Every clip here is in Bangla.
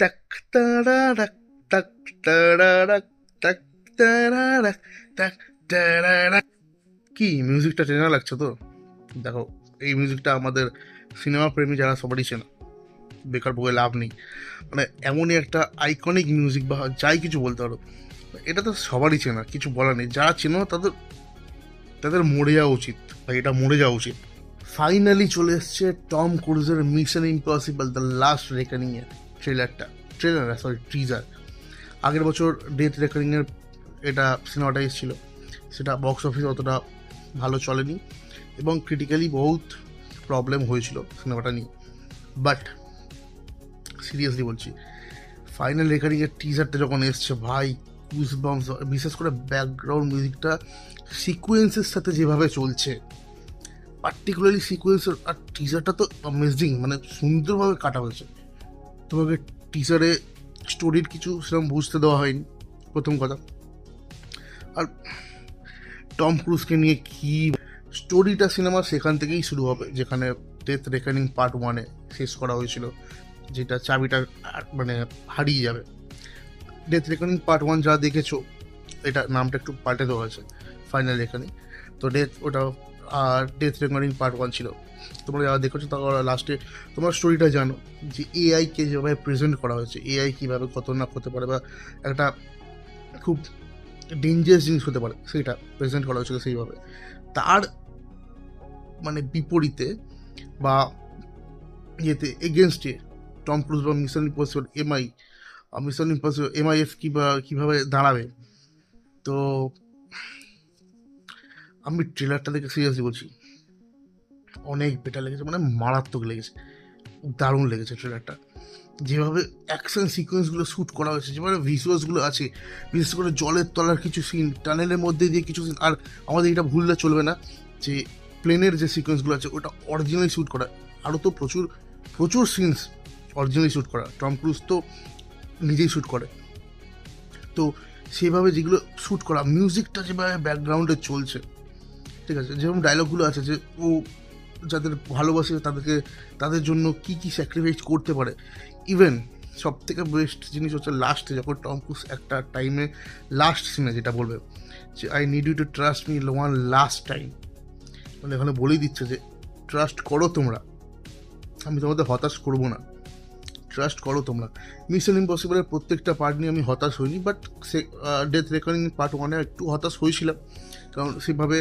টাক তারারাক, টাক তারারাক, টাক তারারাক, টাক তারারাক। কি মিউজিকটা চেনা লাগছে তো? দেখো, এই মিউজিকটা আমাদের সিনেমা প্রেমী যারা সবারই চেনা, বেকার বলে লাভ নেই। মানে এমনই একটা আইকনিক মিউজিক, বা যাই কিছু বলতে পারো, এটা তো সবারই চেনা, কিছু বলার নেই। যারা চেনো তাদের তাদের মরে যাওয়া উচিত, বা এটা মরে যাওয়া উচিত। ফাইনালি চলে এসছে টম ক্রুজের mission impossible the last reckoning এর টিজার। আগের বছর ডেথ রেকনিং এর এটা সিনেমাটা এসেছিল, সেটা বক্স অফিস অতটা ভালো চলেনি এবং ক্রিটিক্যালি বহুত প্রবলেম হয়েছিল সিনেমাটা নিয়ে। বাট সিরিয়াসলি বলছি, ফাইনাল রেকনিং এর টিজারটা যখন এসছে ভাই, গুজবাম্পস। বিশেষ করে ব্যাকগ্রাউন্ড মিউজিকটা সিকোয়েন্সের সাথে যেভাবে চলছে, পার্টিকুলারলি সিকোয়েন্সের, আর টিজারটা তো অ্যামেজিং, মানে সুন্দরভাবে কাটা হয়েছে। তোমাকে টিজারে স্টোরির কিছু সেরকম বুঝতে দেওয়া হয়নি, প্রথম কথা। আর টম ক্রুজকে নিয়ে কি স্টোরিটা, সিনেমা সেখান থেকেই শুরু হবে যেখানে ডেথ রেকনিং পার্ট 1-এ শেষ করা হয়েছিল, যেটা চাবিটা মানে হারিয়ে যাবে। ডেথ রেকনিং পার্ট 1 যা দেখেছো, এটা নামটা একটু পাল্টে দেওয়া হয়েছে, ফাইনাল রেকনিং। তো ওটা আর ডেথ রেকনিং পার্ট 1 ছিল। তোমরা যারা দেখেছো তারা লাস্টে তোমরা স্টোরিটা জানো, যে এআইকে যেভাবে প্রেজেন্ট করা হয়েছে, এআই কীভাবে খতরনাক হতে পারে বা একটা খুব ডেঞ্জারাস জিনিস হতে পারে, সেইটা প্রেজেন্ট করা হয়েছিল সেইভাবে। তার মানে বিপরীতে বা ইয়েতে এগেনস্টে টম ক্রুজ বা মিশন ইম্পসিবল এমআইএফ কীভাবে দাঁড়াবে। তো আমি ট্রেলারটা দেখে সিরিয়াসলি বলছি, অনেক বেটার লেগেছে, মানে মারাত্মক লেগেছে, দারুণ লেগেছে ট্রেলারটা। যেভাবে অ্যাকশন সিকোয়েন্সগুলো শ্যুট করা হয়েছে, যেভাবে ভিজুয়ালসগুলো আছে, বিশেষ করে জলের তলার কিছু সিন, টানেলের মধ্যে দিয়ে কিছু সিন। আর আমাদের এটা ভুললে চলবে না যে প্লেনের যে সিকোয়েন্সগুলো আছে ওটা অরিজিনালি শ্যুট করা। আরও তো প্রচুর প্রচুর সিনস অরিজিনালি শ্যুট করা, টম ক্রুজ তো নিজেই শ্যুট করে। তো সেভাবে যেগুলো শ্যুট করা, মিউজিকটা যেভাবে ব্যাকগ্রাউন্ডে চলছে, ঠিক আছে, যেরকম ডায়লগগুলো আছে যে ও যাদের ভালোবাসে তাদের জন্য কি কি স্যাক্রিফাইস করতে পারে। ইভেন সব থেকে বেস্ট জিনিস হচ্ছে লাস্টে যখন টম ক্রুজ একটা টাইমে লাস্ট সিনে যেটা বলবে যে I need you to trust me one last time, মানে এখানে বলেই দিচ্ছে যে ট্রাস্ট করো তোমরা, আমি তোমাদের হতাশ করবো না, ট্রাস্ট করো তোমরা। মিশন ইম্পসিবলের প্রত্যেকটা পার্ট নিয়ে আমি হতাশ হইনি, বাট সে ডেথ রেকনিং পার্ট 1-এ একটু হতাশ হয়েছিলাম, কারণ সেভাবে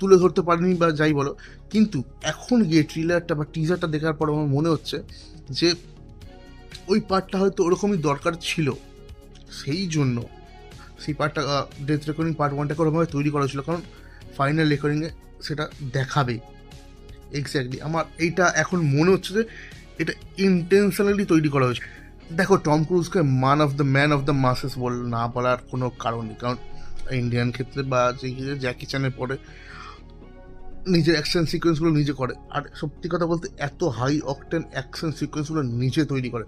তুলে ধরতে পারিনি বা যাই বলো। কিন্তু এখন গিয়ে ট্রেলারটা বা টিজারটা দেখার পর আমার মনে হচ্ছে যে ওই পার্টটা হয়তো ওরকমই দরকার ছিল, সেই জন্য সেই পার্টটা ডেথ রেকর্ডিং পার্ট 1টাকে ওরকমভাবে তৈরি করা ছিল, কারণ ফাইনাল রেকর্ডিংয়ে সেটা দেখাবে। এক্স্যাক্টলি আমার এইটা এখন মনে হচ্ছে যে এটা ইন্টেনশনালি তৈরি করা হয়েছে। দেখো, টম ক্রুজকে ম্যান অফ দ্য মাসেস না বলার কোনো কারণ নেই, কারণ ইন্ডিয়ান ক্ষেত্রে বা যে জ্যাকি চ্যানের পরে নিজের অ্যাকশন সিকোয়েন্সগুলো নিজে করে। আর সত্যি কথা বলতে এত হাই অকটেন অ্যাকশন সিকোয়েন্সগুলো নিজে তৈরি করে।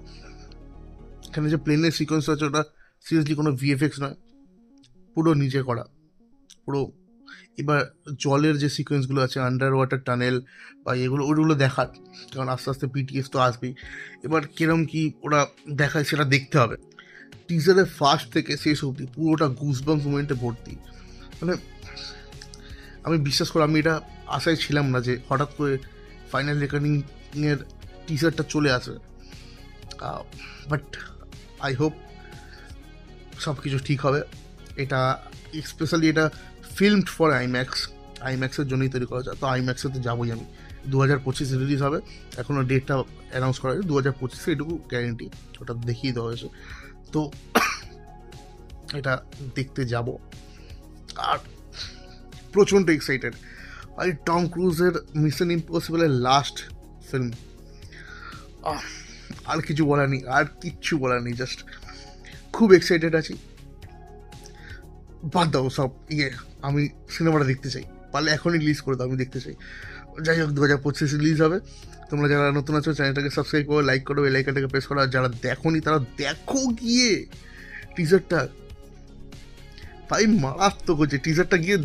এখানে যে প্লেনের সিকোয়েন্স আছে ওটা সিরিয়াসলি কোনো ভিএফএক্স নয়, পুরো নিজে করা, পুরো। এবার জলের যে সিকোয়েন্সগুলো আছে, আন্ডার ওয়াটার টানেল বা ওইগুলো দেখার, কারণ আস্তে আস্তে বিটিএস তো আসবেই। এবার কিরম কি ওরা দেখায় সেটা দেখতে হবে। টিজারের ফার্স্ট থেকে শেষ অবধি পুরোটা গুজবাম্পস মোমেন্টে ভর্তি। মানে আমি বিশ্বাস করি, আমি এটা আশায় ছিলাম না যে হঠাৎ করে ফাইনাল রেকর্ডিংয়ের টিজারটা চলে আসবে। বাট আই হোপ সব কিছু ঠিক হবে। এটা স্পেশালি এটা ফিল্মড ফর আইম্যাক্সের জন্যই তৈরি করা যায়। তো আইম্যাক্সে তো যাবোই আমি। 2025 রিলিজ হবে, এখনও ডেটটা অ্যানাউন্স করা হয়েছে 2025, এটুকু গ্যারেন্টি, ওটা দেখিয়ে দেওয়া হয়েছে। তো এটা দেখতে যাব, আর প্রচণ্ড এক্সাইটেড। আর টম ক্রুজের মিশন ইম্পসিবলের লাস্ট ফিল্ম, আর কিছু বলার নেই, আর কিচ্ছু বলার নেই, জাস্ট খুব এক্সাইটেড আছি। বাদ দাও সব আমি সিনেমাটা দেখতে চাই, পারলে এখনই রিলিজ করে দাও, আমি দেখতে চাই। যাই হোক, 2025 রিলিজ হবে। তোমরা যারা নতুন আছো চ্যানেলটাকে সাবস্ক্রাইব করো, লাইক করো, বেল আইকনটাকে প্রেস করো। আর যারা দেখোনি তারা দেখো গিয়ে টিজারটা, ভাই মারাত্মক হচ্ছে টিজারটা, গিয়ে